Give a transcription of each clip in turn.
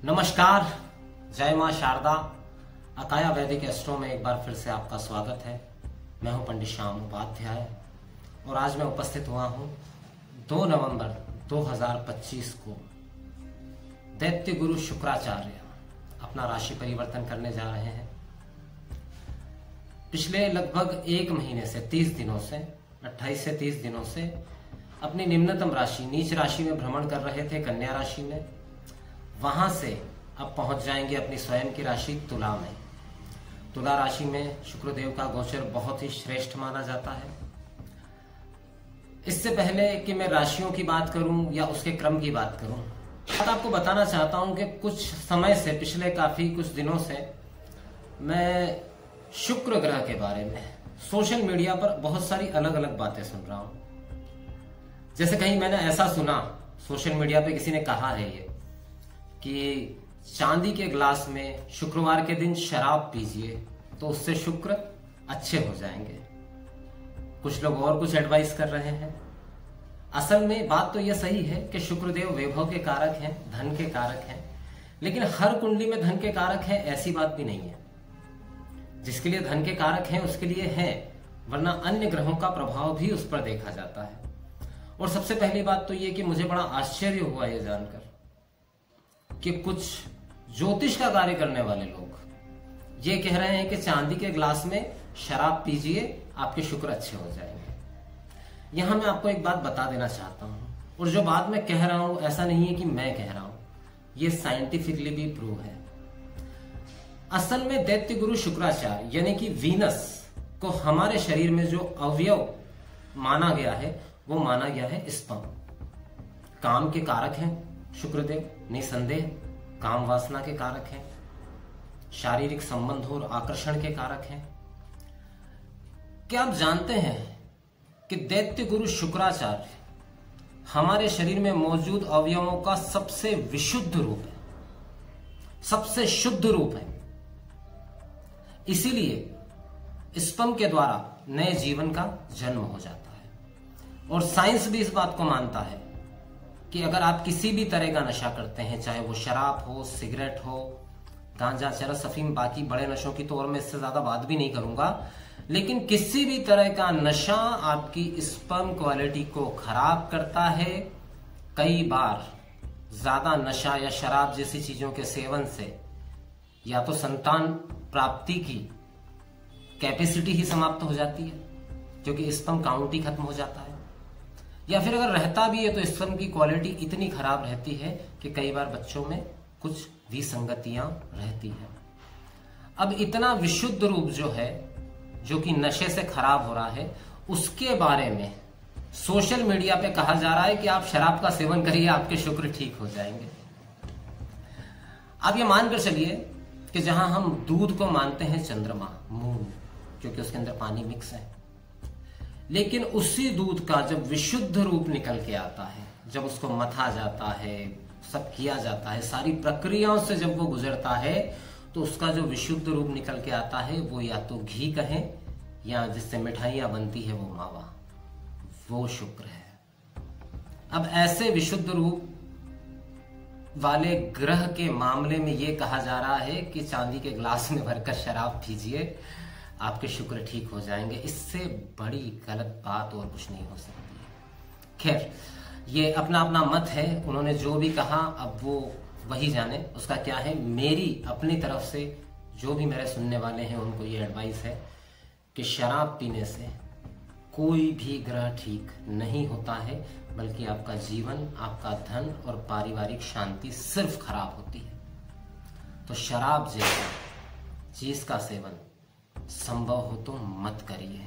नमस्कार, जय मां शारदा। अकाया वैदिक एस्ट्रो में एक बार फिर से आपका स्वागत है। मैं हूं पंडित श्याम उपाध्याय और आज मैं उपस्थित हुआ हूं 2 नवंबर 2025 को दैत्य गुरु शुक्राचार्य अपना राशि परिवर्तन करने जा रहे हैं। पिछले लगभग 1 महीने से 30 दिनों से 28 से 30 दिनों से अपनी निम्नतम राशि नीच राशि में भ्रमण कर रहे थे, कन्या राशि में। वहां से अब पहुंच जाएंगे अपनी स्वयं की राशि तुला में। तुला राशि में शुक्रदेव का गोचर बहुत ही श्रेष्ठ माना जाता है। इससे पहले कि मैं राशियों की बात करूं या उसके क्रम की बात करूं, आपको बताना चाहता हूं कि कुछ समय से, पिछले काफी कुछ दिनों से मैं शुक्र ग्रह के बारे में सोशल मीडिया पर बहुत सारी अलग अलग बातें सुन रहा हूं। जैसे कहीं मैंने ऐसा सुना, सोशल मीडिया पे किसी ने कहा है ये कि चांदी के ग्लास में शुक्रवार के दिन शराब पीजिए तो उससे शुक्र अच्छे हो जाएंगे। कुछ लोग और कुछ एडवाइस कर रहे हैं। असल में बात तो यह सही है कि शुक्रदेव वैभव के कारक हैं, धन के कारक हैं, लेकिन हर कुंडली में धन के कारक हैं ऐसी बात भी नहीं है। जिसके लिए धन के कारक हैं उसके लिए है, वरना अन्य ग्रहों का प्रभाव भी उस पर देखा जाता है। और सबसे पहली बात तो यह कि मुझे बड़ा आश्चर्य हुआ यह जानकर कि कुछ ज्योतिष का कार्य करने वाले लोग ये कह रहे हैं कि चांदी के ग्लास में शराब पीजिए, आपके शुक्र अच्छे हो जाएंगे। यहां मैं आपको एक बात बता देना चाहता हूं, और जो बात मैं कह रहा हूं ऐसा नहीं है कि मैं कह रहा हूं, ये साइंटिफिकली भी प्रूव है। असल में दैत्य गुरु शुक्राचार्य यानी कि वीनस को हमारे शरीर में जो अवयव माना गया है वो माना गया है स्पर्म। काम के कारक हैं शुक्रदेव, निसंदेह काम वासना के कारक हैं, शारीरिक संबंध और आकर्षण के कारक हैं। क्या आप जानते हैं कि दैत्य गुरु शुक्राचार्य हमारे शरीर में मौजूद अवयवों का सबसे विशुद्ध रूप है, सबसे शुद्ध रूप है। इसीलिए स्पर्म के द्वारा नए जीवन का जन्म हो जाता है। और साइंस भी इस बात को मानता है कि अगर आप किसी भी तरह का नशा करते हैं, चाहे वो शराब हो, सिगरेट हो, गांजा, चरस, अफीम, बाकी बड़े नशों की तो और मैं इससे ज्यादा बात भी नहीं करूंगा, लेकिन किसी भी तरह का नशा आपकी स्पर्म क्वालिटी को खराब करता है। कई बार ज्यादा नशा या शराब जैसी चीजों के सेवन से या तो संतान प्राप्ति की कैपेसिटी ही समाप्त हो जाती है, क्योंकि स्पर्म काउंट ही खत्म हो जाता है, या फिर अगर रहता भी है तो स्पर्म की क्वालिटी इतनी खराब रहती है कि कई बार बच्चों में कुछ विसंगतियां रहती हैं। अब इतना विशुद्ध रूप जो है, जो कि नशे से खराब हो रहा है, उसके बारे में सोशल मीडिया पे कहा जा रहा है कि आप शराब का सेवन करिए, आपके शुक्र ठीक हो जाएंगे। आप ये मानकर चलिए कि जहां हम दूध को मानते हैं चंद्रमा, मून, क्योंकि उसके अंदर पानी मिक्स है, लेकिन उसी दूध का जब विशुद्ध रूप निकल के आता है, जब उसको मथा जाता है, सब किया जाता है, सारी प्रक्रियाओं से जब वो गुजरता है, तो उसका जो विशुद्ध रूप निकल के आता है वो या तो घी कहें या जिससे मिठाइयां बनती है वो मावा, वो शुक्र है। अब ऐसे विशुद्ध रूप वाले ग्रह के मामले में ये कहा जा रहा है कि चांदी के ग्लास में भरकर शराब पीजिए, आपके शुक्र ठीक हो जाएंगे। इससे बड़ी गलत बात और कुछ नहीं हो सकती है। खैर, ये अपना अपना मत है, उन्होंने जो भी कहा अब वो वही जाने, उसका क्या है। मेरी अपनी तरफ से जो भी मेरे सुनने वाले हैं उनको ये एडवाइस है कि शराब पीने से कोई भी ग्रह ठीक नहीं होता है, बल्कि आपका जीवन, आपका धन और पारिवारिक शांति सिर्फ खराब होती है। तो शराब जैसी चीज का सेवन संभव हो तो मत करिए,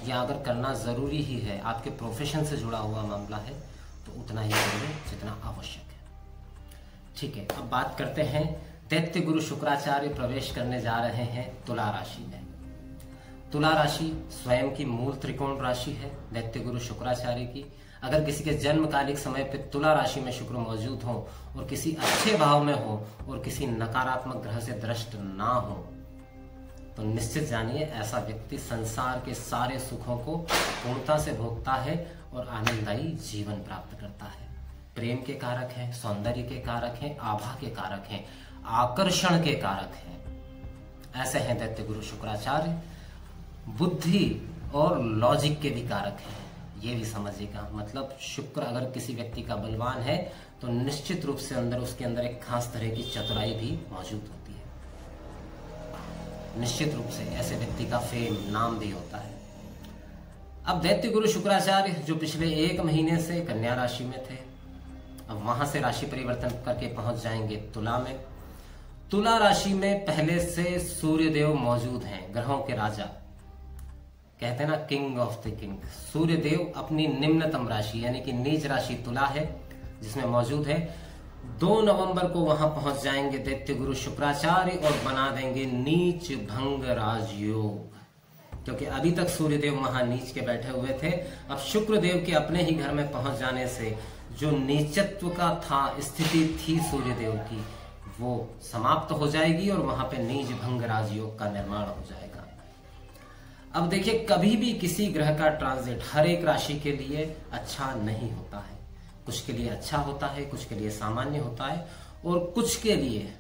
या अगर करना जरूरी ही है, आपके प्रोफेशन से जुड़ा हुआ मामला है, तो उतना ही करिए जितना आवश्यक है। ठीक है, अब बात करते हैं। दैत्य गुरु शुक्राचार्य प्रवेश करने जा रहे हैं तुला राशि में। तुला राशि स्वयं की मूल त्रिकोण राशि है दैत्य गुरु शुक्राचार्य की। अगर किसी के जन्मकालिक समय पे तुला राशि में शुक्र मौजूद हो और किसी अच्छे भाव में हो और किसी नकारात्मक ग्रह से दृष्ट ना हो, तो निश्चित जानिए ऐसा व्यक्ति संसार के सारे सुखों को पूर्णता से भोगता है और आनंददायी जीवन प्राप्त करता है। प्रेम के कारक हैं, सौंदर्य के कारक हैं, आभा के कारक हैं, आकर्षण के कारक हैं। ऐसे हैं दैत्य गुरु शुक्राचार्य। बुद्धि और लॉजिक के भी कारक हैं, ये भी समझिएगा। मतलब शुक्र अगर किसी व्यक्ति का बलवान है तो निश्चित रूप से उसके अंदर एक खास तरह की चतुराई भी मौजूद होती है। निश्चित रूप से ऐसे व्यक्ति का फेम, नाम भी होता है। अब दैत्य गुरु शुक्राचार्य जो पिछले 1 महीने से कन्या राशि में थे, अब वहां से राशि परिवर्तन करके पहुंच जाएंगे तुला में। तुला राशि में पहले से सूर्यदेव मौजूद हैं, ग्रहों के राजा, कहते हैं ना king of the king. Suryadev अपनी निम्नतम राशि यानी कि नीच राशि तुला है जिसमें मौजूद है। 2 नवंबर को वहां पहुंच जाएंगे दैत्य गुरु शुक्राचार्य और बना देंगे नीच भंग राजयोग। क्योंकि अभी तक सूर्यदेव महानीच के बैठे हुए थे, अब शुक्रदेव के अपने ही घर में पहुंच जाने से जो नीचत्व का था, स्थिति थी सूर्यदेव की, वो समाप्त हो जाएगी और वहां पे नीच भंग राजयोग का निर्माण हो जाएगा। अब देखिए, कभी भी किसी ग्रह का ट्रांजिट हर एक राशि के लिए अच्छा नहीं होता है। कुछ के लिए अच्छा होता है, कुछ के लिए सामान्य होता है और कुछ के लिए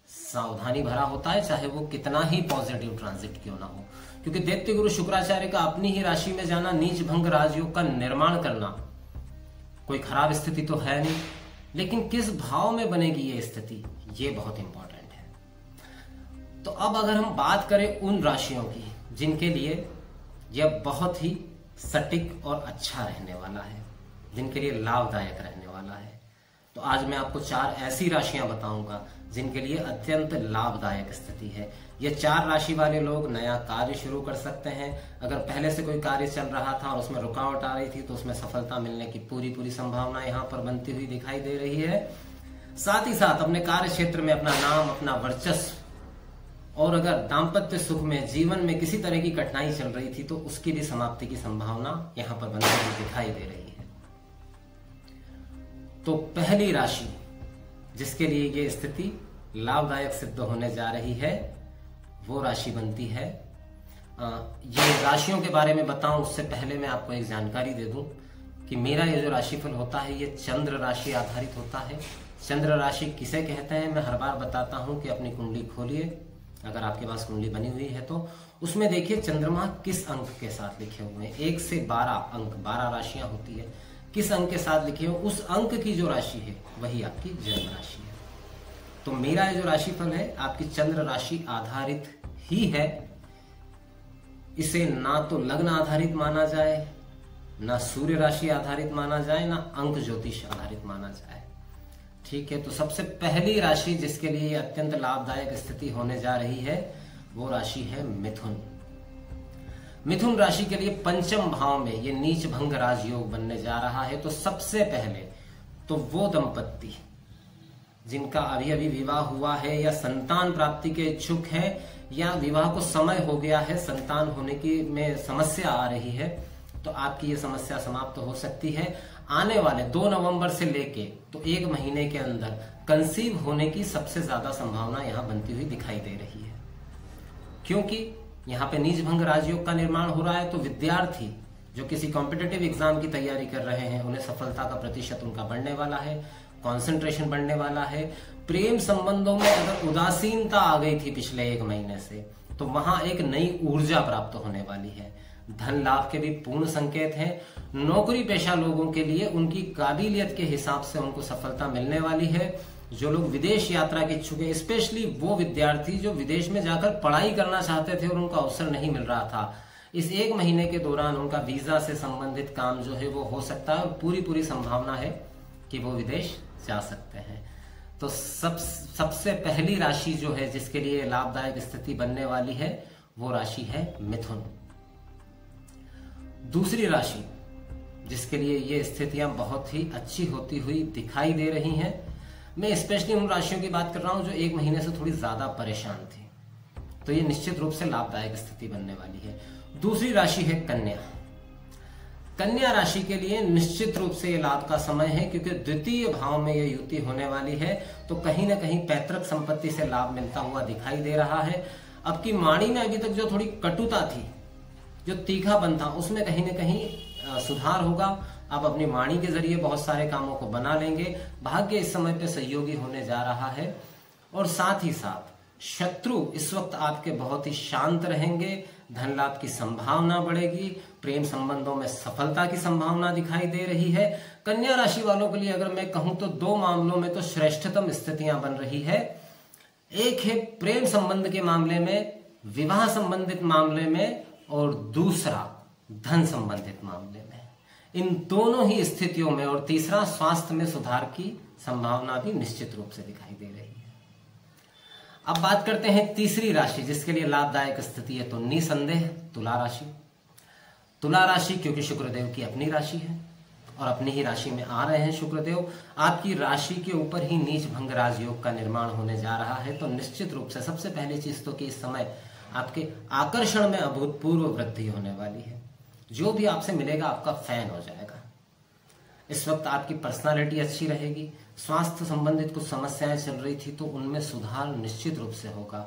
सावधानी भरा होता है, चाहे वो कितना ही पॉजिटिव ट्रांजिट क्यों ना हो। क्योंकि दैत्य गुरु शुक्राचार्य का अपनी ही राशि में जाना, नीच भंग राजयोग का निर्माण करना, कोई खराब स्थिति तो है नहीं, लेकिन किस भाव में बनेगी ये स्थिति, ये बहुत इंपॉर्टेंट है। तो अब अगर हम बात करें उन राशियों की जिनके लिए यह बहुत ही सटीक और अच्छा रहने वाला है, जिनके लिए लाभदायक रहने वाला है, तो आज मैं आपको 4 ऐसी राशियां बताऊंगा जिनके लिए अत्यंत लाभदायक स्थिति है। ये 4 राशि वाले लोग नया कार्य शुरू कर सकते हैं। अगर पहले से कोई कार्य चल रहा था और उसमें रुकावट आ रही थी तो उसमें सफलता मिलने की पूरी संभावना यहाँ पर बनती हुई दिखाई दे रही है। साथ ही साथ अपने कार्य क्षेत्र में अपना नाम, अपना वर्चस्व, और अगर दाम्पत्य सुख में, जीवन में किसी तरह की कठिनाई चल रही थी तो उसकी भी समाप्ति की संभावना यहां पर बनती हुई दिखाई दे रही है। तो पहली राशि जिसके लिए ये स्थिति लाभदायक सिद्ध होने जा रही है वो राशि बनती है, ये राशियों के बारे में बताऊं उससे पहले मैं आपको एक जानकारी दे दूं कि मेरा ये जो राशिफल होता है ये चंद्र राशि आधारित होता है। चंद्र राशि किसे कहते हैं मैं हर बार बताता हूं कि अपनी कुंडली खोलिए, अगर आपके पास कुंडली बनी हुई है तो उसमें देखिए चंद्रमा किस अंक के साथ लिखे हुए हैं। 1 से 12 अंक, 12 राशियां होती है, किस अंक के साथ लिखे हुए, उस अंक की जो राशि है वही आपकी जन्म राशि है। तो मेरा जो राशिफल है आपकी चंद्र राशि आधारित ही है। इसे ना तो लग्न आधारित माना जाए, ना सूर्य राशि आधारित माना जाए, ना अंक ज्योतिष आधारित माना जाए। ठीक है, तो सबसे पहली राशि जिसके लिए अत्यंत लाभदायक स्थिति होने जा रही है वो राशि है मिथुन। मिथुन राशि के लिए पंचम भाव में ये नीच भंग राजयोग बनने जा रहा है। तो सबसे पहले तो वो दंपत्ति जिनका अभी अभी विवाह हुआ है या संतान प्राप्ति के इच्छुक हैं या विवाह को समय हो गया है, संतान होने की में समस्या आ रही है, तो आपकी ये समस्या समाप्त हो सकती है। आने वाले 2 नवंबर से लेके तो 1 महीने के अंदर कंसीव होने की सबसे ज्यादा संभावना यहां बनती हुई दिखाई दे रही है। क्योंकि यहाँ पे नीच भंग राजयोग का निर्माण हो रहा है, तो विद्यार्थी जो किसी कॉम्पिटिटिव एग्जाम की तैयारी कर रहे हैं उन्हें सफलता का प्रतिशत उनका बढ़ने वाला है, कंसंट्रेशन बढ़ने वाला है। प्रेम संबंधों में अगर उदासीनता आ गई थी पिछले 1 महीने से तो वहां एक नई ऊर्जा प्राप्त होने वाली है। धन लाभ के भी पूर्ण संकेत हैं। नौकरी पेशा लोगों के लिए उनकी काबिलियत के हिसाब से उनको सफलता मिलने वाली है। जो लोग विदेश यात्रा के इच्छुक हैं, स्पेशली वो विद्यार्थी जो विदेश में जाकर पढ़ाई करना चाहते थे और उनका अवसर नहीं मिल रहा था, इस 1 महीने के दौरान उनका वीजा से संबंधित काम जो है वो हो सकता है और पूरी संभावना है कि वो विदेश जा सकते हैं। तो सबसे पहली राशि जो है जिसके लिए लाभदायक स्थिति बनने वाली है वो राशि है मिथुन। दूसरी राशि जिसके लिए ये स्थितियां बहुत ही अच्छी होती हुई दिखाई दे रही हैं, मैं स्पेशली उन राशियों की बात कर रहा हूं जो 1 महीने से थोड़ी ज्यादा परेशान थी, तो ये निश्चित रूप से लाभदायक स्थिति बनने वाली है। दूसरी राशि है कन्या। कन्या राशि के लिए निश्चित रूप से ये लाभ का समय है, क्योंकि द्वितीय भाव में ये युति होने वाली है, तो कहीं ना कहीं पैतृक संपत्ति से लाभ मिलता हुआ दिखाई दे रहा है। अब की वाणी में अभी तक जो थोड़ी कटुता थी, जो तीखापन था, उसमें कहीं ना कहीं सुधार होगा। आप अपनी वाणी के जरिए बहुत सारे कामों को बना लेंगे। भाग्य इस समय पे सहयोगी होने जा रहा है और साथ ही साथ शत्रु इस वक्त आपके बहुत ही शांत रहेंगे। धन लाभ की संभावना बढ़ेगी। प्रेम संबंधों में सफलता की संभावना दिखाई दे रही है। कन्या राशि वालों के लिए अगर मैं कहूं तो 2 मामलों में तो श्रेष्ठतम स्थितियां बन रही है। एक है प्रेम संबंध के मामले में, विवाह संबंधित मामले में, और दूसरा धन संबंधित मामले में। इन दोनों ही स्थितियों में, और तीसरा स्वास्थ्य में सुधार की संभावना भी निश्चित रूप से दिखाई दे रही है। अब बात करते हैं तीसरी राशि जिसके लिए लाभदायक स्थिति है, तो निसंदेह तुला राशि। तुला राशि क्योंकि शुक्रदेव की अपनी राशि है और अपनी ही राशि में आ रहे हैं शुक्रदेव, आपकी राशि के ऊपर ही नीच भंग राजयोग का निर्माण होने जा रहा है। तो निश्चित रूप से सबसे पहली चीज तो कि इस समय आपके आकर्षण में अभूतपूर्व वृद्धि होने वाली है। जो भी आपसे मिलेगा आपका फैन हो जाएगा। इस वक्त आपकी पर्सनालिटी अच्छी रहेगी। स्वास्थ्य संबंधित कुछ समस्याएं चल रही थी तो उनमें सुधार निश्चित रूप से होगा।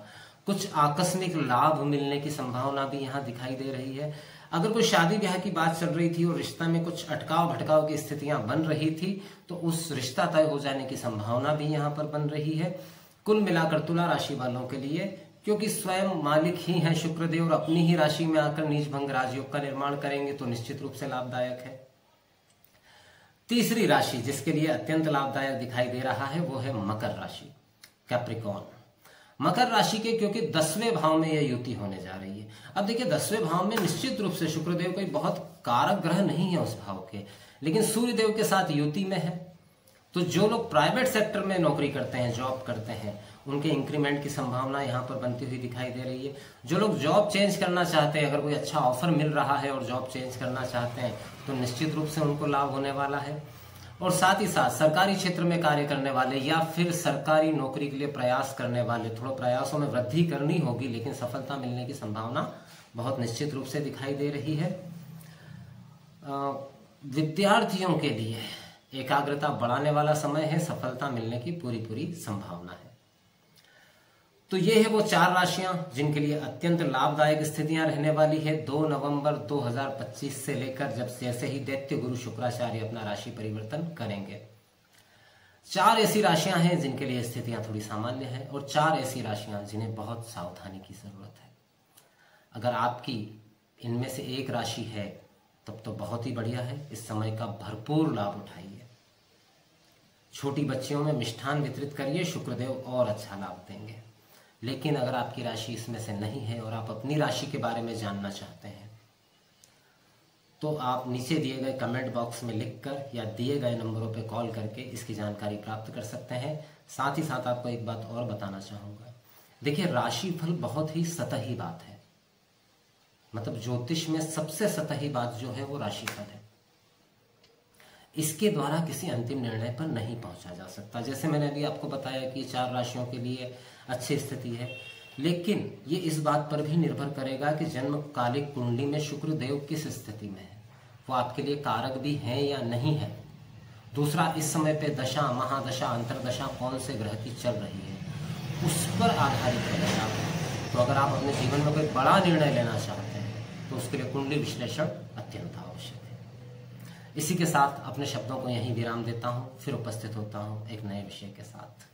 कुछ आकस्मिक लाभ मिलने की संभावना भी यहाँ दिखाई दे रही है। अगर कोई शादी ब्याह की बात चल रही थी और रिश्ता में कुछ अटकाव भटकाव की स्थितियां बन रही थी तो उस रिश्ता तय हो जाने की संभावना भी यहाँ पर बन रही है। कुल मिलाकर तुला राशि वालों के लिए, क्योंकि स्वयं मालिक ही हैं शुक्रदेव और अपनी ही राशि में आकर नीच भंग राजयोग का निर्माण करेंगे, तो निश्चित रूप से लाभदायक है। तीसरी राशि जिसके लिए अत्यंत लाभदायक दिखाई दे रहा है वो है मकर राशि, कैप्रिकॉर्न। मकर राशि के क्योंकि 10वें भाव में यह युति होने जा रही है। अब देखिए 10वें भाव में निश्चित रूप से शुक्रदेव कोई बहुत कारक ग्रह नहीं है उस भाव के, लेकिन सूर्यदेव के साथ युति में है। तो जो लोग प्राइवेट सेक्टर में नौकरी करते हैं, जॉब करते हैं, उनके इंक्रीमेंट की संभावना यहाँ पर बनती हुई दिखाई दे रही है। जो लोग जॉब चेंज करना चाहते हैं, अगर कोई अच्छा ऑफर मिल रहा है और जॉब चेंज करना चाहते हैं तो निश्चित रूप से उनको लाभ होने वाला है। और साथ ही साथ सरकारी क्षेत्र में कार्य करने वाले या फिर सरकारी नौकरी के लिए प्रयास करने वाले, थोड़ा प्रयासों में वृद्धि करनी होगी लेकिन सफलता मिलने की संभावना बहुत निश्चित रूप से दिखाई दे रही है। विद्यार्थियों के लिए एकाग्रता बढ़ाने वाला समय है, सफलता मिलने की पूरी संभावना है। तो ये है वो 4 राशियां जिनके लिए अत्यंत लाभदायक स्थितियां रहने वाली है 2 नवंबर 2025 से लेकर जैसे ही दैत्य गुरु शुक्राचार्य अपना राशि परिवर्तन करेंगे। 4 ऐसी राशियां हैं जिनके लिए स्थितियां थोड़ी सामान्य है और 4 ऐसी राशियां जिन्हें बहुत सावधानी की जरूरत है। अगर आपकी इनमें से एक राशि है तब तो बहुत ही बढ़िया है, इस समय का भरपूर लाभ उठाइए। छोटी बच्चियों में मिष्ठान वितरित करिए, शुक्रदेव और अच्छा लाभ देंगे। लेकिन अगर आपकी राशि इसमें से नहीं है और आप अपनी राशि के बारे में जानना चाहते हैं तो आप नीचे दिए गए कमेंट बॉक्स में लिखकर या दिए गए नंबरों पर कॉल करके इसकी जानकारी प्राप्त कर सकते हैं। साथ ही साथ आपको एक बात और बताना चाहूंगा, देखिए राशिफल बहुत ही सतही बात है, मतलब ज्योतिष में सबसे सतही बात जो है वो राशिफल है। इसके द्वारा किसी अंतिम निर्णय पर नहीं पहुंचा जा सकता। जैसे मैंने अभी आपको बताया कि 4 राशियों के लिए अच्छी स्थिति है, लेकिन ये इस बात पर भी निर्भर करेगा कि जन्म कालिक कुंडली में शुक्रदेव किस स्थिति में है, वो आपके लिए कारक भी है या नहीं है। दूसरा, इस समय पे दशा, महादशा, अंतरदशा कौन से ग्रह की चल रही है उस पर आधारित रहेगा। तो अगर आप अपने जीवन में कोई बड़ा निर्णय लेना चाहते हैं तो उसके लिए कुंडली विश्लेषण अत्यंत आवश्यक है। इसी के साथ अपने शब्दों को यहीं विराम देता हूं, फिर उपस्थित होता हूं एक नए विषय के साथ।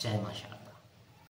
जय मां शारदा।